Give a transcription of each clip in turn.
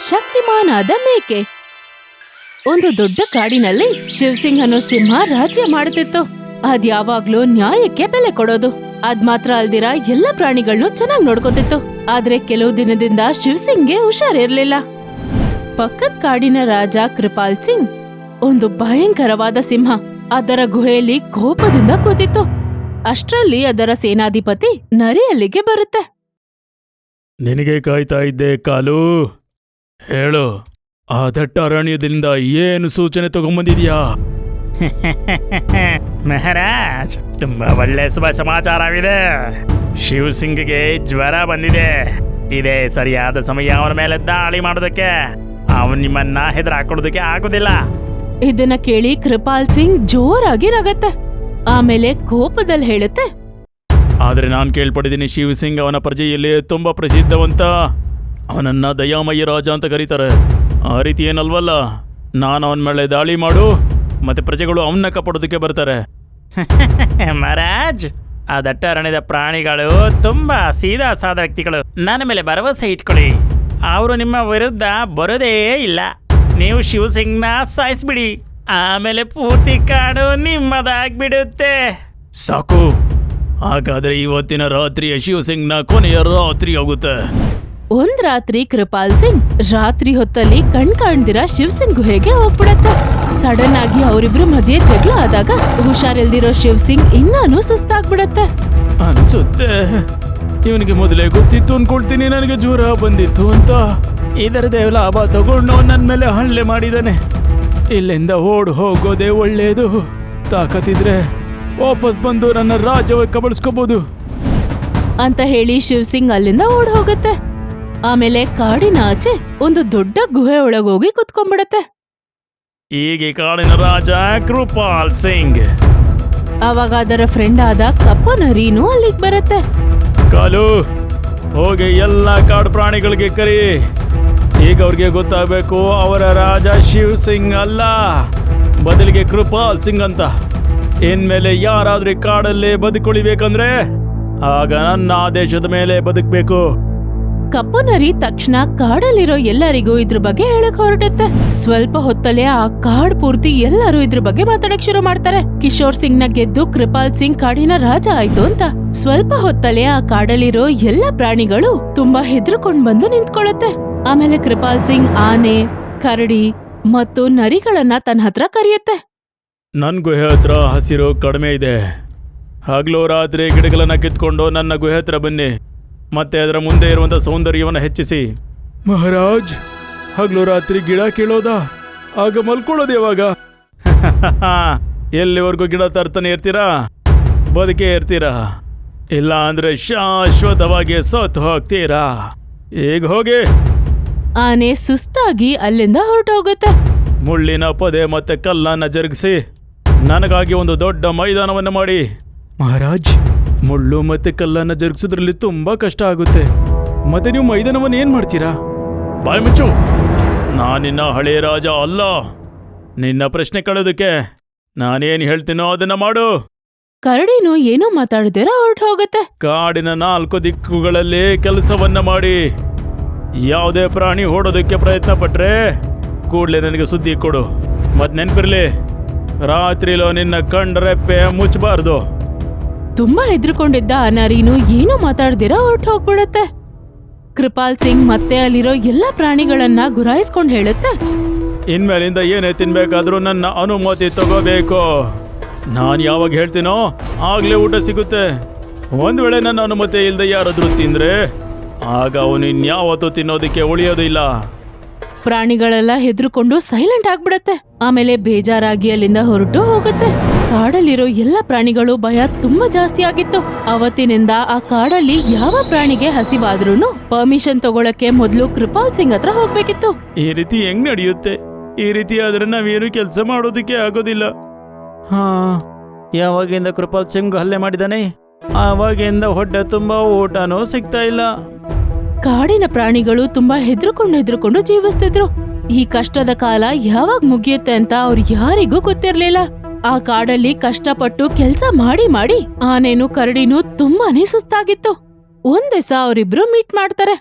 ಶಕ್ತಿಮಾನಾದ ಮೇಕೆ. ಒಂದು ದೊಡ್ಡ ಕಾಡಿನಲ್ಲಿ ಶಿವಸಿಂಗ್ ಅನ್ನೋ ಸಿಂಹ ರಾಜ್ಯ ಮಾಡುತ್ತಿತ್ತು. ಅದ್ ಯಾವಾಗ್ಲೂ ನ್ಯಾಯಕ್ಕೆ ಬೆಲೆ ಕೊಡೋದು. ಅದ್ ಮಾತ್ರ ಅಲ್ದಿರ ಎಲ್ಲ ಪ್ರಾಣಿಗಳನ್ನೂ ಚೆನ್ನಾಗಿ ನೋಡ್ಕೋತಿತ್ತು. ಆದ್ರೆ ಕೆಲವು ದಿನದಿಂದ ಶಿವಸಿಂಗ್ಗೆ ಹುಷಾರಿರ್ಲಿಲ್ಲ. ಪಕ್ಕದ ಕಾಡಿನ ರಾಜ ಕೃಪಾಲ್ ಸಿಂಗ್ ಒಂದು ಭಯಂಕರವಾದ ಸಿಂಹ ಅದರ ಗುಹೆಯಲ್ಲಿ ಕೋಪದಿಂದ ಕೂತಿತ್ತು. ಅಷ್ಟ್ರಲ್ಲಿ ಅದರ ಸೇನಾಧಿಪತಿ ನರಿ ಅಲ್ಲಿಗೆ ಬರುತ್ತೆ. ನಿನಗೆ ಕಾಯ್ತಾ ಇದ್ದೆ ಕಾಲು. ಹೇಳು, ಆ ದಟ್ಟ ಅರಣ್ಯದಿಂದ ಏನು ಸೂಚನೆ ತಗೊಂಬಂದಿದ್ಯಾ? ಮಹಾರಾಜ್, ತುಂಬಾ ಒಳ್ಳೆ ಶುಭ ಸಮಾಚಾರವಿದೆ. ಶಿವಸಿಂಗ್ಗೆ ಜ್ವರ ಬಂದಿದೆ. ಇದೇ ಸರಿಯಾದ ಸಮಯ ಅವನ ಮೇಲೆ ದಾಳಿ ಮಾಡೋದಕ್ಕೆ. ಅವನು ನಿಮ್ಮನ್ನ ಹೆದರಾಕೊಡೋದಕ್ಕೆ ಆಗೋದಿಲ್ಲ. ಇದನ್ನ ಕೇಳಿ ಕೃಪಾಲ್ ಸಿಂಗ್ ಜೋರಾಗಿ ನಗತ್ತೆ. ಆಮೇಲೆ ಕೋಪದಲ್ಲಿ ಹೇಳುತ್ತೆ, ಆದ್ರೆ ನಾನು ಕೇಳ್ಪಟ್ಟಿದ್ದೀನಿ, ಶಿವಸಿಂಗ್ ಅವನ ಪ್ರಜೆಯಲ್ಲಿ ತುಂಬಾ ಪ್ರಸಿದ್ಧವಂತ. ಅವನನ್ನ ದಯಾಮಯ್ಯ ರಾಜ ಅಂತ ಕರೀತಾರೆ. ಆ ರೀತಿ ಏನಲ್ವಲ್ಲ. ನಾನು ಅವನ ಮೇಲೆ ದಾಳಿ ಮಾಡು, ಮತ್ತೆ ಪ್ರಜೆಗಳು ಅವನ್ನ ಕಾಪಾಡೋದಕ್ಕೆ ಬರ್ತಾರೆ. ಮಹಾರಾಜ್, ಆ ದಟ್ಟ ಅರಣ್ಯದ ಪ್ರಾಣಿಗಳು ತುಂಬಾ ಸೀದಾ ಸಾದ ವ್ಯಕ್ತಿಗಳು. ನನ್ನ ಮೇಲೆ ಭರವಸೆ ಇಟ್ಕೊಳ್ಳಿ. ಅವರು ನಿಮ್ಮ ವಿರುದ್ಧ ಬರೋದೇ ಇಲ್ಲ. ನೀವು ಶಿವಸಿಂಗ್ನ ಸಾಯಿಸ್ಬಿಡಿ, ಆಮೇಲೆ ಪೂರ್ತಿ ಕಾಡು ನಿಮ್ಮದಾಗ್ಬಿಡುತ್ತೆ. ಸಾಕು, ಹಾಗಾದ್ರೆ ಇವತ್ತಿನ ರಾತ್ರಿಯ ಶಿವಸಿಂಗ್ನ ಕೊನೆಯ ರಾತ್ರಿ ಆಗುತ್ತೆ. ಒಂದ್ ರಾತ್ರಿ ಕೃಪಾಲ್ ಸಿಂಗ್ ರಾತ್ರಿ ಹೊತ್ತಲ್ಲಿ ಕಾಣ್ದಿರ ಶಿವಸಿಂಗ್ ಗುಹೆಗೆ ಹೋಗ್ಬಿಡತ್ತೆ. ಸಡನ್ ಆಗಿ ಅವರಿಬ್ರು ಮಧ್ಯೆ ಜಗಳ ಆದಾಗ ಹುಷಾರಿಲ್ದಿರೋ ಶಿವಸಿಂಗ್ ಇನ್ನೂ ಸುಸ್ತಾಗ್ಬಿಡತ್ತೆ. ಅನ್ಸುತ್ತೆ ಇವನಿಗೆ ಮೊದಲೇ ಗೊತ್ತಿತ್ತು ಅನ್ಕೊಳ್ತೀನಿ ನನಗೆ ಜ್ವರ ಬಂದಿತ್ತು ಅಂತ. ಇದರದೇ ಲಾಭ ತಗೊಂಡು ನನ್ನ ಮೇಲೆ ಹಲ್ಲೆ ಮಾಡಿದಾನೆ. ಇಲ್ಲಿಂದ ಓಡ್ ಹೋಗೋದೇ ಒಳ್ಳೇದು. ತಾಕತ್ತಿದ್ರೆ ವಾಪಸ್ ಬಂದು ನನ್ನ ರಾಜ್ಯಕ್ಕೆ ಕಬಳಿಸ್ಕೋಬಹುದು ಅಂತ ಹೇಳಿ ಶಿವಸಿಂಗ್ ಅಲ್ಲಿಂದ ಓಡ್ ಹೋಗುತ್ತೆ. ಆಮೇಲೆ ಕಾಡಿನ ಆಚೆ ಒಂದು ದೊಡ್ಡ ಗುಹೆ ಒಳಗೋಗಿ ಕುತ್ಕೊಂಡ್ಬಿಡತ್ತೆ. ಈಗ ಈ ಕಾಡಿನ ರಾಜ ಕೃಪಾಲ್ ಸಿಂಗ್. ಅವಾಗ ಅದರ ಫ್ರೆಂಡ್ ಆದ ಕಪ್ಪು ನರಿನೂ ಅಲ್ಲಿಗೆ ಬರುತ್ತೆ. ಕಾಲು, ಹೋಗಿ ಎಲ್ಲ ಕಾಡು ಪ್ರಾಣಿಗಳಿಗೆ ಕರಿ. ಈಗ ಅವ್ರಿಗೆ ಗೊತ್ತಾಗಬೇಕು ಅವರ ರಾಜ ಶಿವ್ ಸಿಂಗ್ ಅಲ್ಲ, ಬದಲಿಗೆ ಕೃಪಾಲ್ ಸಿಂಗ್ ಅಂತ. ಇನ್ಮೇಲೆ ಯಾರಾದ್ರೂ ಕಾಡಲ್ಲಿ ಬದುಕುಳಿಬೇಕಂದ್ರೆ ಆಗ ನನ್ನ ಆದೇಶದ ಮೇಲೆ ಬದುಕಬೇಕು. ಕಪ್ಪು ನರಿ ತಕ್ಷಣ ಕಾಡಲ್ಲಿರೋ ಎಲ್ಲರಿಗೂ ಇದ್ರ ಬಗ್ಗೆ ಹೇಳಕ್ ಹೊರಟುತ್ತೆ. ಸ್ವಲ್ಪ ಹೊತ್ತಲ್ಲೇ ಆ ಕಾಡ್ ಪೂರ್ತಿ ಎಲ್ಲರೂ ಇದ್ರ ಬಗ್ಗೆ ಮಾತಾಡಕ್ ಶುರು ಮಾಡ್ತಾರೆ. ಕಿಶೋರ್ ಸಿಂಗ್ ನ ಗೆದ್ದು ಕೃಪಾಲ್ ಸಿಂಗ್ ಕಾಡಿನ ರಾಜ ಆಯ್ತು ಅಂತ. ಸ್ವಲ್ಪ ಹೊತ್ತಲ್ಲೇ ಆ ಕಾಡಲ್ಲಿರೋ ಎಲ್ಲ ಪ್ರಾಣಿಗಳು ತುಂಬಾ ಹೆದರ್ಕೊಂಡ್ ಬಂದು ನಿಂತ್ಕೊಳ್ಳುತ್ತೆ. ಆಮೇಲೆ ಕೃಪಾಲ್ ಸಿಂಗ್ ಆನೆ, ಕರಡಿ ಮತ್ತು ನರಿಗಳನ್ನ ತನ್ನ ಹತ್ರ ಕರೆಯುತ್ತೆ. ನನ್ನ ಗುಹೆ ಹತ್ರ ಹಸಿರು ಕಡಿಮೆ ಇದೆ. ಹಗಲು ರಾತ್ರಿ ಗಿಡಗಳನ್ನ ಕಿತ್ಕೊಂಡು ನನ್ನ ಗುಹೆ ಹತ್ರ ಬನ್ನಿ, ಮತ್ತೆ ಅದರ ಮುಂದೆ ಇರುವಂತ ಸೌಂದರ್ಯವನ್ನು ಹೆಚ್ಚಿಸಿ. ಮಹಾರಾಜ್, ಹಗಲು ರಾತ್ರಿ ಗಿಡ ಕೀಳೋದಾ? ಆಗ ಮಲ್ಕೊಳ್ಳೋದು ಯಾವಾಗ? ಎಲ್ಲಿವರೆಗೂ ಗಿಡ ತರ್ತಾನೆ ಇರ್ತೀರಾ? ಬದುಕೇ ಇರ್ತೀರಾ, ಇಲ್ಲ ಅಂದ್ರೆ ಶಾಶ್ವತವಾಗಿ ಸತ್ತು ಹೋಗ್ತೀರಾ. ಈಗ ಹೋಗಿ. ಆನೆ ಸುಸ್ತಾಗಿ ಅಲ್ಲಿಂದ ಹೊರಟೋಗುತ್ತೆ. ಮುಳ್ಳಿನ ಪೊದೆ ಮತ್ತೆ ಕಲ್ಲನ್ನ ಜರುಗಿಸಿ ನನಗಾಗಿ ಒಂದು ದೊಡ್ಡ ಮೈದಾನವನ್ನು ಮಾಡಿ. ಮಹಾರಾಜ್, ಮುಳ್ಳು ಮತ್ತೆ ಕಲ್ಲನ್ನ ಜರುಗಿಸೋದ್ರಲ್ಲಿ ತುಂಬಾ ಕಷ್ಟ ಆಗುತ್ತೆ. ಮತ್ತೆ ನೀವು ಮೈದಾನವನ್ನು ಏನ್ ಮಾಡ್ತೀರಾ? ಬಾಯ್ ಮುಚ್ಚು, ನಾನಿನ್ನ ಹಳೆ ರಾಜ ಅಲ್ಲ. ನಿನ್ನ ಪ್ರಶ್ನೆ ಕೇಳೋದಕ್ಕೆ ನಾನೇನ್ ಹೇಳ್ತೀನೋ ಅದನ್ನ ಮಾಡು. ಕರಡಿನೂ ಏನೂ ಮಾತಾಡದಿರ ಹೊರಟು ಹೋಗುತ್ತೆ. ಕಾಡಿನ 4 ದಿಕ್ಕುಗಳಲ್ಲಿ ಕೆಲಸವನ್ನ ಮಾಡಿ. ಯಾವುದೇ ಪ್ರಾಣಿ ಓಡೋದಕ್ಕೆ ಪ್ರಯತ್ನ ಪಟ್ರೆ ಕೂಡಲೇ ನನಗೆ ಸುದ್ದಿ ಕೊಡು. ಮತ್ ನೆನ್ಪಿರ್ಲಿ, ರಾತ್ರಿಲೋ ನಿನ್ನ ಕಣ್ರೆಪ್ಪೆ ಮುಚ್ಚಬಾರ್ದು. ತುಂಬಾ ಹೆದರ್ಕೊಂಡಿದ್ದ ಆ ನರಿನು ಏನೂ ಮಾತಾಡ್ದಿರ ಹೊರಟು ಹೋಗ್ಬಿಡತ್ತೆ. ಕೃಪಾಲ್ ಸಿಂಗ್ ಮತ್ತೆ ಅಲ್ಲಿರೋ ಎಲ್ಲಾ ಪ್ರಾಣಿಗಳನ್ನ ಗುರಾಯಿಸ್ಕೊಂಡ್ ಹೇಳುತ್ತೆ, ಇನ್ಮೇಲಿಂದ ಏನೇ ತಿನ್ಬೇಕಾದ್ರೂ ನನ್ನ ಅನುಮತಿ ತಗೋಬೇಕು. ನಾನು ಯಾವಾಗ ಹೇಳ್ತೀನೋ ಆಗ್ಲೇ ಊಟ ಸಿಗುತ್ತೆ. ಒಂದ್ ವೇಳೆ ನನ್ನ ಅನುಮತಿ ಇಲ್ಲದೆ ಯಾರಾದ್ರೂ ತಿಂದ್ರೆ ಆಗ ಅವನು ಇನ್ಯಾವತ್ತೂ ತಿನ್ನೋದಕ್ಕೆ ಉಳಿಯೋದಿಲ್ಲ. ಪ್ರಾಣಿಗಳೆಲ್ಲ ಹೆದರ್ಕೊಂಡು ಸೈಲೆಂಟ್ ಆಗ್ಬಿಡತ್ತೆ. ಆಮೇಲೆ ಬೇಜಾರಾಗಿ ಅಲ್ಲಿಂದ ಹೊರಟು ಹೋಗುತ್ತೆ. ಕಾಡಲ್ಲಿರೋ ಎಲ್ಲ ಪ್ರಾಣಿಗಳು ಭಯ ತುಂಬಾ ಜಾಸ್ತಿ ಆಗಿತ್ತು. ಅವತ್ತಿನಿಂದ ಆ ಕಾಡಲ್ಲಿ ಯಾವ ಪ್ರಾಣಿಗೆ ಹಸಿವಾದ್ರೂನು ಪರ್ಮಿಷನ್ ತಗೊಳಕ್ಕೆ ಮೊದಲು ಕೃಪಾಲ್ ಸಿಂಗ್ ಹತ್ರ ಹೋಗ್ಬೇಕಿತ್ತು. ಈ ರೀತಿ ಹೆಂಗ್ ನಡೆಯುತ್ತೆ? ಈ ರೀತಿ ಆದ್ರೆ ನಾವೇನು ಕೆಲಸ ಮಾಡೋದಕ್ಕೆ ಆಗೋದಿಲ್ಲ. ಯಾವಾಗಿಂದ ಕೃಪಾಲ್ ಸಿಂಗ್ ಹಲ್ಲೆ ಮಾಡಿದಾನೆ ಆವಾಗಿಂದ ಹೊಟ್ಟೆ ತುಂಬಾ ಊಟನೂ ಸಿಗ್ತಾ ಇಲ್ಲ. ಕಾಡಿನ ಪ್ರಾಣಿಗಳು ತುಂಬಾ ಹೆದರ್ಕೊಂಡು ಜೀವಿಸ್ತಿದ್ರು. ಈ ಕಷ್ಟದ ಕಾಲ ಯಾವಾಗ ಮುಗಿಯುತ್ತೆ ಅಂತ ಅವ್ರು ಯಾರಿಗೂ ಗೊತ್ತಿರ್ಲಿಲ್ಲ. ಆ ಕಾಡಲ್ಲಿ ಕಷ್ಟಪಟ್ಟು ಕೆಲ್ಸ ಮಾಡಿ ಮಾಡಿ ಆನೆನು ಕರಡಿನೂ ತುಂಬಾನೇ ಸುಸ್ತಾಗಿತ್ತು. ಒಂದ್ ದಿವಸ ಅವರಿಬ್ರು ಮೀಟ್ ಮಾಡ್ತಾರೆ.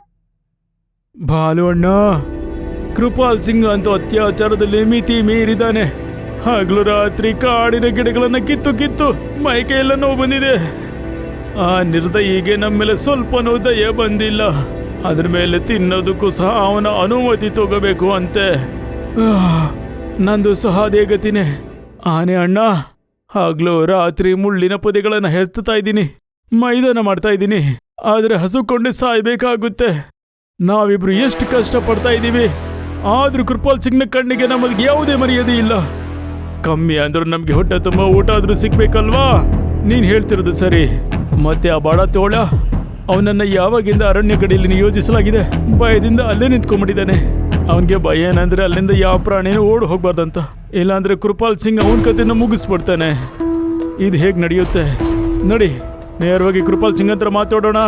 ಬಾಲು ಅಣ್ಣ, ಕೃಪಾಲ್ ಸಿಂಗ್ ಅಂತೂ ಅತ್ಯಾಚಾರದಲ್ಲಿ ಮಿತಿ ಮೀರಿದಾನೆ. ಹಗಲು ರಾತ್ರಿ ಕಾಡಿನ ಗಿಡಗಳನ್ನ ಕಿತ್ತು ಕಿತ್ತು ಮೈಕೈಯೆಲ್ಲ ನೋವು ಬಂದಿದೆ. ಆ ನಿರ್ದಯಿಗೆ ನಮ್ಮ ಮೇಲೆ ಸ್ವಲ್ಪನೂ ದಯ ಬಂದಿಲ್ಲ. ಅದ್ರ ಮೇಲೆ ತಿನ್ನೋದಕ್ಕೂ ಸಹ ಅವನ ಅನುಮತಿ ತಗೋಬೇಕು ಅಂತೆ. ನಂದು ಸಹ ಅದೇ ಗತಿನೇ. ಆನೆ ಅಣ್ಣ, ಹಗಲು ರಾತ್ರಿ ಮುಳ್ಳಿನ ಪೊದೆಗಳನ್ನ ಹೆರ್ತಾ ಇದ್ದೀನಿ, ಮೈದಾನ ಮಾಡ್ತಾ ಇದ್ದೀನಿ. ಆದ್ರೆ ಹಸುಕೊಂಡೆ ಸಾಯ್ಬೇಕಾಗುತ್ತೆ. ನಾವಿಬ್ರು ಎಷ್ಟು ಕಷ್ಟ ಪಡ್ತಾ ಇದ್ದೀವಿ, ಆದ್ರೂ ಕೃಪಾಲ್ ಸಿಂಗ್ನ ಕಣ್ಣಿಗೆ ನಮಗೆ ಯಾವುದೇ ಮರ್ಯಾದೆ ಇಲ್ಲ. ಕಮ್ಮಿ ಅಂದ್ರೂ ನಮ್ಗೆ ಹೊಟ್ಟೆ ತುಂಬ ಊಟ ಆದ್ರೂ ಸಿಗ್ಬೇಕಲ್ವಾ? ನೀನ್ ಹೇಳ್ತಿರೋದು ಸರಿ. ಮತ್ತೆ ಆ ಬಾಡ ತೋಳ, ಅವನನ್ನ ಯಾವಾಗಿಂದ ಅರಣ್ಯ ಗಡಿಯಲ್ಲಿ ನಿಯೋಜಿಸಲಾಗಿದೆ. ಭಯದಿಂದ ಅಲ್ಲೇ ನಿಂತ್ಕೊಂಡ್ಬಿಟ್ಟಿದ್ದಾನೆ. ಅವನಿಗೆ ಭಯ ಏನಂದ್ರೆ ಅಲ್ಲಿಂದ ಯಾವ ಪ್ರಾಣಿನೂ ಓಡ್ ಹೋಗ್ಬಾರ್ದಂತ. ಇಲ್ಲಾಂದ್ರೆ ಕೃಪಾಲ್ ಸಿಂಗ್ ಅವನ ಕತೆನ ಮುಗಿಸ್ಬಿಡ್ತಾನೆ. ಇದು ಹೇಗೆ ನಡೆಯುತ್ತೆ? ನಡಿ, ನೇರವಾಗಿ ಕೃಪಾಲ್ ಸಿಂಗ್ ಹತ್ರ ಮಾತಾಡೋಣ.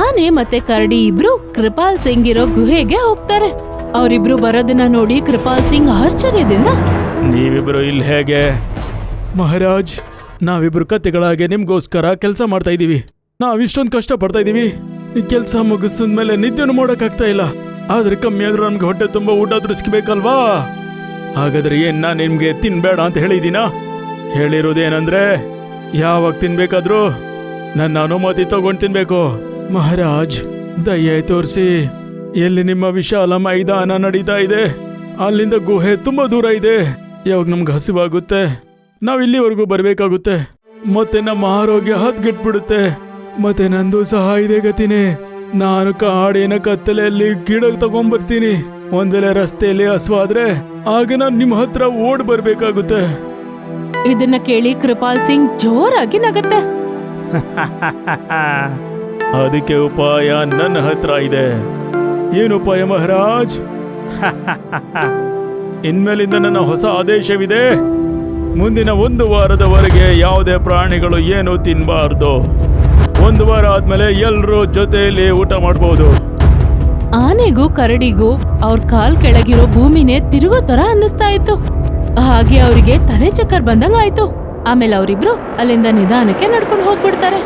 ಆನೆ ಮತ್ತೆ ಕರಡಿ ಇಬ್ರು ಕೃಪಾಲ್ ಸಿಂಗ್ ಇರೋ ಗುಹೆಗೆ ಹೋಗ್ತಾರೆ. ಅವರಿಬ್ರು ಬರೋದನ್ನ ನೋಡಿ ಕೃಪಾಲ್ ಸಿಂಗ್ ಆಶ್ಚರ್ಯದಿಂದ, ನೀವಿಬ್ರು ಇಲ್ಲಿ ಹೇಗೆ? ಮಹಾರಾಜ್, ನಾವಿಬ್ರು ಕತೆಗಳಾಗೆ ನಿಮ್ಗೋಸ್ಕರ ಕೆಲಸ ಮಾಡ್ತಾ ಇದೀವಿ. ನಾವಿಷ್ಟೊಂದು ಕಷ್ಟ ಪಡ್ತಾ ಇದೀವಿ. ಈ ಕೆಲಸ ಮುಗಿಸಿದ್ಮೇಲೆ ನಿದ್ದೆನು ಮಾಡೋಕ್ಕಾಗ್ತಾ ಇಲ್ಲ. ಆದ್ರೆ ಕಮ್ಮಿ ಆದ್ರೂ ನಮ್ಗೆ ಹೊಟ್ಟೆ ತುಂಬ ಊಟ ಆದ್ರೂ ಸಿಗ್ಬೇಕಲ್ವಾ? ಹಾಗಾದ್ರೆ ಏನ್ ನಾನು ನಿಮ್ಗೆ ತಿನ್ಬೇಡ ಅಂತ ಹೇಳಿದೀನಾ? ಹೇಳಿರೋದೇನಂದ್ರೆ ಯಾವಾಗ ತಿನ್ಬೇಕಾದ್ರೂ ನನ್ನ ಅನುಮತಿ ತಗೊಂಡು ತಿನ್ಬೇಕು. ಮಹಾರಾಜ್, ದಯೆ ತೋರಿಸಿ. ಎಲ್ಲಿ ನಿಮ್ಮ ವಿಶಾಲ ಮೈದಾನ ನಡೀತಾ ಇದೆ, ಅಲ್ಲಿಂದ ಗುಹೆ ತುಂಬಾ ದೂರ ಇದೆ. ಯಾವಾಗ ನಮ್ಗೆ ಹಸಿವಾಗುತ್ತೆ ನಾವ್ ಇಲ್ಲಿವರೆಗೂ ಬರ್ಬೇಕಾಗುತ್ತೆ. ಮತ್ತೆ ನಮ್ಮ ಆರೋಗ್ಯ ಹದ್ಗೆಟ್ಬಿಡುತ್ತೆ. ಮತ್ತೆ ನಂದು ಸಹ ಇದೆ ಗತಿನೇ. ನಾನು ಕಾಡಿನ ಕತ್ತಲೆಯಲ್ಲಿ ಗಿಡ ತಗೊಂಡ್ಬರ್ತೀನಿ. ಒಂದ್ ವೇಳೆ ರಸ್ತೆಯಲ್ಲಿ ಹಸುವಾದ್ರೆ ಆಗ ನಾನು ನಿಮ್ಮ ಹತ್ರ ಓಡ್ ಬರ್ಬೇಕಾಗುತ್ತೆ. ಇದನ್ನ ಕೇಳಿ ಕೃಪಾಲ್ ಸಿಂಗ್ ಜೋರಾಗಿ ನಗತ್ತೆ. ಅದಕ್ಕೆ ಉಪಾಯ ನನ್ನ ಹತ್ರ ಇದೆ. ಏನು ಉಪಾಯ ಮಹಾರಾಜ್? ಇನ್ಮೇಲಿಂದ ನನ್ನ ಹೊಸ ಆದೇಶವಿದೆ. ಮುಂದಿನ 1 ವಾರದವರೆಗೆ ಯಾವುದೇ ಪ್ರಾಣಿಗಳು ಏನು ತಿನ್ನಬಾರ್ದು. 1 ವಾರ ಆದ್ಮೇಲೆ ಎಲ್ಲರೂ ಜೊತೆಯಲ್ಲಿ ಊಟ ಮಾಡಬಹುದು. ಆನೆಗೂ ಕರಡಿಗೂ ಅವ್ರ ಕಾಲ್ ಕೆಳಗಿರೋ ಭೂಮಿನೇ ತಿರುಗೋ ತರ ಅನ್ನಿಸ್ತಾ ಇತ್ತು. ಹಾಗೆ ಅವರಿಗೆ ತಲೆ ಚಕ್ಕರ್ ಬಂದಂಗ ಆಯ್ತು. ಆಮೇಲೆ ಅವರಿಬ್ರು ಅಲ್ಲಿಂದ ನಿಧಾನಕ್ಕೆ ನಡ್ಕೊಂಡು ಹೋಗ್ಬಿಡ್ತಾರೆ.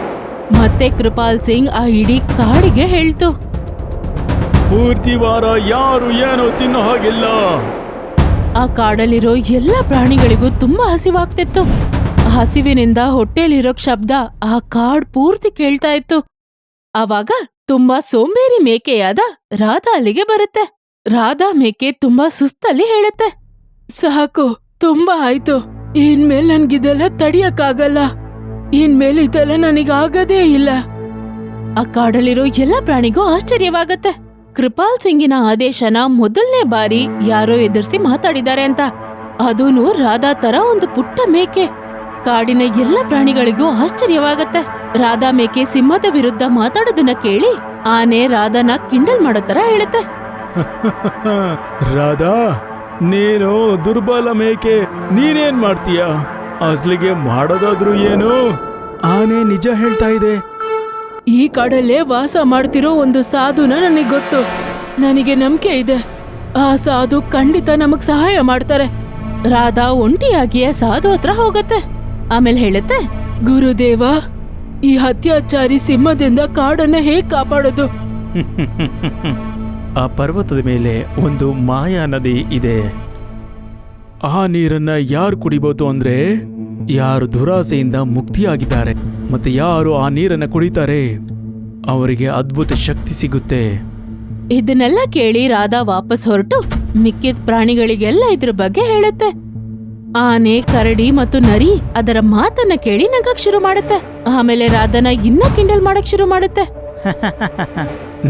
ಮತ್ತೆ ಕೃಪಾಲ್ ಸಿಂಗ್ ಆ ಇಡೀ ಕಾಡಿಗೆ ಹೇಳ್ತು, ಪೂರ್ತಿ ವಾರ ಯಾರು ಏನು ತಿನ್ನೋ ಹಾಗಿಲ್ಲ. ಆ ಕಾಡಲ್ಲಿರೋ ಎಲ್ಲ ಪ್ರಾಣಿಗಳಿಗೂ ತುಂಬಾ ಹಸಿವಾಗ್ತಿತ್ತು. ಹಸಿವಿನಿಂದ ಹೊಟ್ಟೆಲಿರೋ ಶಬ್ದ ಆ ಕಾಡ್ ಪೂರ್ತಿ ಕೇಳ್ತಾ ಇತ್ತು. ಆವಾಗ ತುಂಬಾ ಸೋಂಬೇರಿ ಮೇಕೆಯಾದ ರಾಧಾ ಅಲ್ಲಿಗೆ ಬರುತ್ತೆ. ರಾಧಾ ಮೇಕೆ ತುಂಬಾ ಸುಸ್ತಲ್ಲಿ ಹೇಳುತ್ತೆ, ಸಾಕು, ತುಂಬಾ ಆಯ್ತು. ಇನ್ಮೇಲೆ ನನ್ಗಿದೆಲ್ಲ ತಡಿಯಕ್ಕಾಗಲ್ಲ. ಇನ್ಮೇಲೆ ಇದೆಲ್ಲ ನನಗಾಗದೇ ಇಲ್ಲ. ಆ ಕಾಡಲ್ಲಿರೋ ಎಲ್ಲ ಪ್ರಾಣಿಗೂ ಆಶ್ಚರ್ಯವಾಗತ್ತೆ. ಕೃಪಾಲ್ ಸಿಂಗಿನ ಆದೇಶನ ಮೊದಲನೇ ಬಾರಿ ಯಾರೋ ಎದುರಿಸಿ ಮಾತಾಡಿದ್ದಾರೆ ಅಂತ. ಅದೂನು ರಾಧಾ ತರ ಒಂದು ಪುಟ್ಟ ಮೇಕೆ. ಕಾಡಿನ ಎಲ್ಲ ಪ್ರಾಣಿಗಳಿಗೂ ಆಶ್ಚರ್ಯವಾಗತ್ತೆ. ರಾಧಾ ಮೇಕೆ ಸಿಂಹದ ವಿರುದ್ಧ ಮಾತಾಡೋದನ್ನ ಕೇಳಿ ಆನೆ ರಾಧಾನ ಕಿಂಡಲ್ ಮಾಡೋ ತರ ಹೇಳುತ್ತೆ, ರಾಧಾ, ನೀನು ದುರ್ಬಲ ಮೇಕೆ, ನೀನೇನ್ ಮಾಡ್ತೀಯ? ಅಸ್ಲಿಗೆ ಮಾಡೋದಾದ್ರೂ ಏನು? ಆನೆ ನಿಜ ಹೇಳ್ತಾ ಇದೆ. ಈ ಕಾಡಲ್ಲೇ ವಾಸ ಮಾಡ್ತಿರೋ ಒಂದು ಸಾಧುನ ನನಗೆ ಗೊತ್ತು. ನನಗೆ ನಂಬಿಕೆ ಇದೆ. ಆ ಸಾಧು ಖಂಡಿತ ನಮಗ್ ಸಹಾಯ ಮಾಡ್ತಾರೆ. ರಾಧಾ ಒಂಟಿಯಾಗಿಯೇ ಸಾಧು ಹತ್ರ ಹೋಗತ್ತೆ. ಆಮೇಲೆ ಹೇಳುತ್ತೆ, ಗುರುದೇವ, ಈ ಅತ್ಯಾಚಾರಿ ಸಿಂಹದಿಂದ ಕಾಡನ್ನ ಹೇಗ್ ಕಾಪಾಡೋದು? ಆ ಪರ್ವತದ ಮೇಲೆ ಒಂದು ಮಾಯಾ ನದಿ ಇದೆ. ಆ ನೀರನ್ನ ಯಾರು ಕುಡಿಬಹುದು ಅಂದ್ರೆ ಯಾರು ದುರಾಸೆಯಿಂದ ಮುಕ್ತಿಯಾಗಿದ್ದಾರೆ. ಮತ್ತೆ ಯಾರು ಆ ನೀರನ್ನ ಕುಡಿತಾರೆ ಅವರಿಗೆ ಅದ್ಭುತ ಶಕ್ತಿ ಸಿಗುತ್ತೆ. ಇದನ್ನೆಲ್ಲ ಕೇಳಿ ರಾಧಾ ವಾಪಸ್ ಹೊರಟು ಮಿಕ್ಕಿದ ಪ್ರಾಣಿಗಳಿಗೆಲ್ಲ ಇದ್ರ ಬಗ್ಗೆ ಹೇಳುತ್ತೆ. ಆನೆ, ಕರಡಿ ಮತ್ತು ನರಿ ಅದರ ಮಾತನ್ನ ಕೇಳಿ ನಗಕ್ ಶುರು ಮಾಡುತ್ತೆ. ಆಮೇಲೆ ರಾಧಾನ ಇನ್ನ ಕಿಂಡಲ್ ಮಾಡಕ್ ಶುರು ಮಾಡುತ್ತೆ.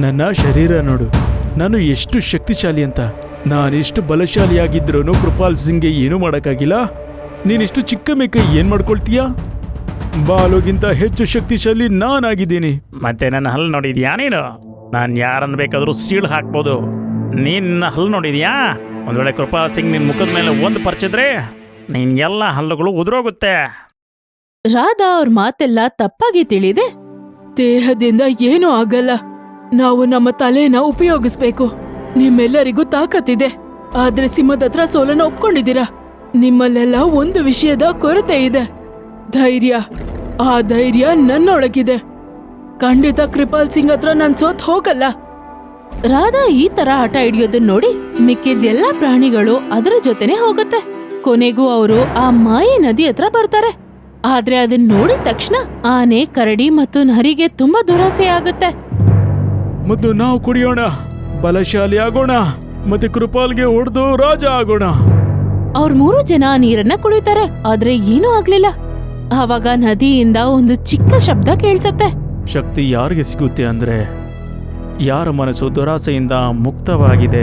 ನನ್ನ ಶರೀರ ನೋಡು, ನಾನು ಎಷ್ಟು ಶಕ್ತಿಶಾಲಿ ಅಂತ. ನಾನಿಷ್ಟು ಬಲಶಾಲಿಯಾಗಿದ್ರೂ ಕೃಪಾಲ್ ಸಿಂಗ್ಗೆ ಏನೂ ಮಾಡಕ್ಕಾಗಿಲ್ಲ. ನೀನಿಷ್ಟು ಚಿಕ್ಕ ಮೇಕೆ ಏನ್ ಮಾಡ್ಕೊಳ್ತೀಯ? ಬಾಲುಗಿಂತ ಹೆಚ್ಚು ಶಕ್ತಿಶಾಲಿ ನಾನಾಗಿದ್ದೀನಿ. ಮತ್ತೆ ನನ್ನ ಹಲ್ಲು ನೋಡಿದ್ಯಾ ನೀನು? ನಾನು ಯಾರನ್ನು ಬೇಕಾದರೂ ಸೀಳು ಹಾಕ್ಬೋದು. ನಿನ್ನ ಹಲ್ಲು ನೋಡಿದ್ಯಾ? ಒಂದ್ ವೇಳೆ ಕೃಪಾಲ್ ಸಿಂಗ್ ನಿನ್ನ ಮುಖದ ಮೇಲೆ ಒಂದು ಪರ್ಚಿದ್ರೆ ನಿನ್ ಎಲ್ಲ ಹಲ್ಲುಗಳು ಉದುರೋಗುತ್ತೆ. ರಾಧಾ ಅವ್ರ ಮಾತೆಲ್ಲ ತಪ್ಪಾಗಿ ತಿಳಿದೆ, ದೇಹದಿಂದ ಏನೂ ಆಗಲ್ಲ. ನಾವು ನಮ್ಮ ತಲೆನ ಉಪಯೋಗಿಸ್ಬೇಕು. ನಿಮ್ಮೆಲ್ಲರಿಗೂ ತಾಕತ್ತಿದೆ, ಆದ್ರೆ ಸಿಂಹದ ಹತ್ರ ಸೋಲನ ಒಪ್ಕೊಂಡಿದ್ದೀರಾ. ನಿಮ್ಮಲ್ಲೆಲ್ಲ ಒಂದು ವಿಷಯದ ಕೊರತೆ ಇದೆ, ಧೈರ್ಯ. ಆ ಧೈರ್ಯ ನನ್ನೊಳಗಿದೆ. ಖಂಡಿತ ಕೃಪಾಲ್ ಸಿಂಗ್ ಹತ್ರ ನಾನ್ ಸೋತ್ ಹೋಗಲ್ಲ. ರಾಧಾ ಈ ತರ ಹಠ ಹಿಡಿಯೋದನ್ನ ನೋಡಿ ಮಿಕ್ಕಿದ್ದೆಲ್ಲ ಪ್ರಾಣಿಗಳು ಅದರ ಜೊತೆನೆ ಹೋಗುತ್ತೆ. ಕೊನೆಗೂ ಅವರು ಆ ಮಾಯೆ ನದಿ ಹತ್ರ ಬರ್ತಾರೆ. ಆದ್ರೆ ಅದನ್ನ ನೋಡಿದ ತಕ್ಷಣ ಆನೆ, ಕರಡಿ ಮತ್ತು ನರಿಗೆ ತುಂಬಾ ದುರಾಸೆ ಆಗುತ್ತೆ. ಮೊದಲು ನಾವು ಕುಡಿಯೋಣ, ಬಲಶಾಲಿ ಆಗೋಣ, ಮತ್ತೆ ಕೃಪಾಲ್ಗೆ ಹೊಡೆದು ರಾಜ ಆಗೋಣ. ಅವ್ರ 3 ಜನ ನೀರನ್ನ ಕುಡಿತಾರೆ, ಆದ್ರೆ ಏನೂ ಆಗ್ಲಿಲ್ಲ. ಆವಾಗ ನದಿಯಿಂದ ಒಂದು ಚಿಕ್ಕ ಶಬ್ದ ಕೇಳಿಸತ್ತೆ. ಶಕ್ತಿ ಯಾರಿಗೆ ಸಿಗುತ್ತೆ ಅಂದ್ರೆ ಯಾರ ಮನಸ್ಸು ದುರಾಸೆಯಿಂದ ಮುಕ್ತವಾಗಿದೆ.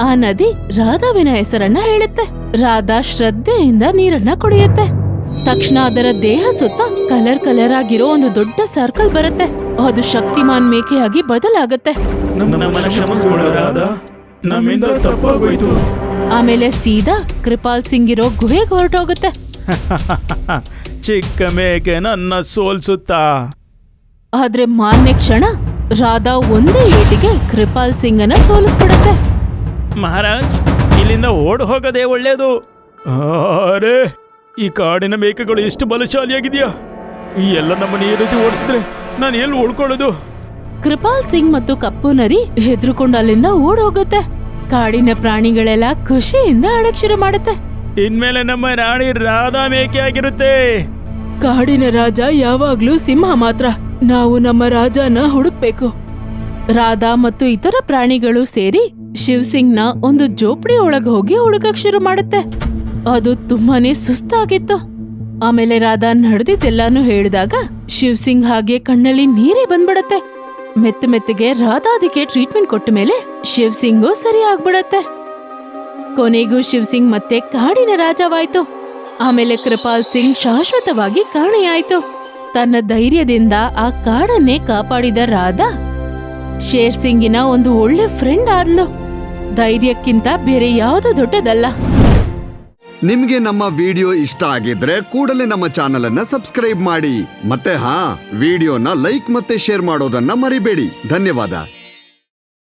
ಆ ನದಿ ರಾಧಾವಿನ ಹೆಸರನ್ನ ಹೇಳುತ್ತೆ. ರಾಧಾ ಶ್ರದ್ಧೆಯಿಂದ ನೀರನ್ನ ಕುಡಿಯುತ್ತೆ. ತಕ್ಷಣ ಅದರ ದೇಹ ಸುತ್ತ ಕಲರ್ ಆಗಿರೋ ಒಂದು ದೊಡ್ಡ ಸರ್ಕಲ್ ಬರುತ್ತೆ. ಅದು ಶಕ್ತಿಮಾನ್ ಮೇಕೆಯಾಗಿ ಬದಲಾಗುತ್ತೆ. ನಮ್ಮಿಂದ ತಪ್ಪಾಗೋಯ್ತು. ಆಮೇಲೆ ಸೀದಾ ಕೃಪಾಲ್ ಸಿಂಗ್ ಇರೋ ಗುಹೆಗೆ ಹೊರಟೋಗುತ್ತೆ. ಚಿಕ್ಕ ಮೇಕೆ ನನ್ನ ಸೋಲ್ಸುತ್ತಾ. ಆದ್ರೆ ಮಾರನೇ ಕ್ಷಣ ರಾಧಾ ಒಂದೇ ಏಟಿಗೆ ಕೃಪಾಲ್ ಸಿಂಗನ್ನ ಸೋಲಿಸ್ಬಿಡುತ್ತೆ. ಮಹಾರಾಜ್, ಇಲ್ಲಿಂದ ಓಡ್ ಹೋಗೋದೇ ಒಳ್ಳೇದು. ಅರೆ, ಈ ಕಾಡಿನ ಮೇಕೆಗಳು ಎಷ್ಟು ಬಲಶಾಲಿಯಾಗಿದೆಯಾ. ಈ ಎಲ್ಲ ನಮ್ಮನ್ನ ಈ ರೀತಿ ಓಡಿಸಿದ್ರೆ ನಾನು ಎಲ್ಲಿ ಉಳ್ಕೊಳ್ಳೋದು? ಕೃಪಾಲ್ ಸಿಂಗ್ ಮತ್ತು ಕಪ್ಪು ನರಿ ಹೆದ್ರುಕೊಂಡು ಅಲ್ಲಿಂದ ಓಡ್ ಹೋಗುತ್ತೆ. ಕಾಡಿನ ಪ್ರಾಣಿಗಳೆಲ್ಲ ಖುಷಿಯಿಂದ ಆಡಕ್ ಶುರು ಮಾಡುತ್ತೆ. ಇನ್ಮೇಲೆ ನಮ್ಮ ರಾಣಿ ರಾಧಾ ಮೇಕೆ ಆಗಿರುತ್ತೆ. ಕಾಡಿನ ರಾಜ ಯಾವಾಗ್ಲೂ ಸಿಂಹ ಮಾತ್ರ. ನಾವು ನಮ್ಮ ರಾಜನ ಹುಡುಕ್ಬೇಕು. ರಾಧಾ ಮತ್ತು ಇತರ ಪ್ರಾಣಿಗಳು ಸೇರಿ ಶಿವಸಿಂಗ್ನ ಒಂದು ಜೋಪಡಿ ಒಳಗೆ ಹೋಗಿ ಹುಡುಕಕ್ ಶುರು ಮಾಡುತ್ತೆ. ಅದು ತುಂಬಾನೇ ಸುಸ್ತಾಗಿತ್ತು. ಆಮೇಲೆ ರಾಧಾ ನಡೆದಿದ್ದೆಲ್ಲಾನು ಹೇಳಿದಾಗ ಶಿವಸಿಂಗ್ ಹಾಗೆ ಕಣ್ಣಲ್ಲಿ ನೀರೇ ಬಂದ್ಬಿಡತ್ತೆ. ಮೆತ್ತಗೆ ರಾಧಾ ಅದಕ್ಕೆ ಟ್ರೀಟ್ಮೆಂಟ್ ಕೊಟ್ಟ ಮೇಲೆ ಶಿವಸಿಂಗು ಸರಿ ಆಗ್ಬಿಡತ್ತೆ. ಕೊನೆಗೂ ಶಿವಸಿಂಗ್ ಮತ್ತೆ ಕಾಡಿನ ರಾಜವಾಯ್ತು. ಆಮೇಲೆ ಕೃಪಾಲ್ ಸಿಂಗ್ ಶಾಶ್ವತವಾಗಿ ಕಾಣೆಯಾಯ್ತು. ತನ್ನ ಧೈರ್ಯದಿಂದ ಆ ಕಾಡನ್ನೇ ಕಾಪಾಡಿದ ರಾಧಾ ಶೇರ್ ಸಿಂಗಿನ ಒಂದು ಒಳ್ಳೆ ಫ್ರೆಂಡ್ ಆದ್ಲು. ಧೈರ್ಯಕ್ಕಿಂತ ಬೇರೆ ಯಾವುದು ದೊಡ್ಡದಲ್ಲ. ನಿಮ್ಗೆ ನಮ್ಮ ವಿಡಿಯೋ ಇಷ್ಟ ಆಗಿದ್ರೆ ಕೂಡಲೇ ನಮ್ಮ ಚಾನೆಲ್ ಅನ್ನ ಸಬ್ಸ್ಕ್ರೈಬ್ ಮಾಡಿ. ಮತ್ತೆ ವಿಡಿಯೋನ ಲೈಕ್ ಮತ್ತೆ ಶೇರ್ ಮಾಡೋದನ್ನ ಮರಿಬೇಡಿ. ಧನ್ಯವಾದ.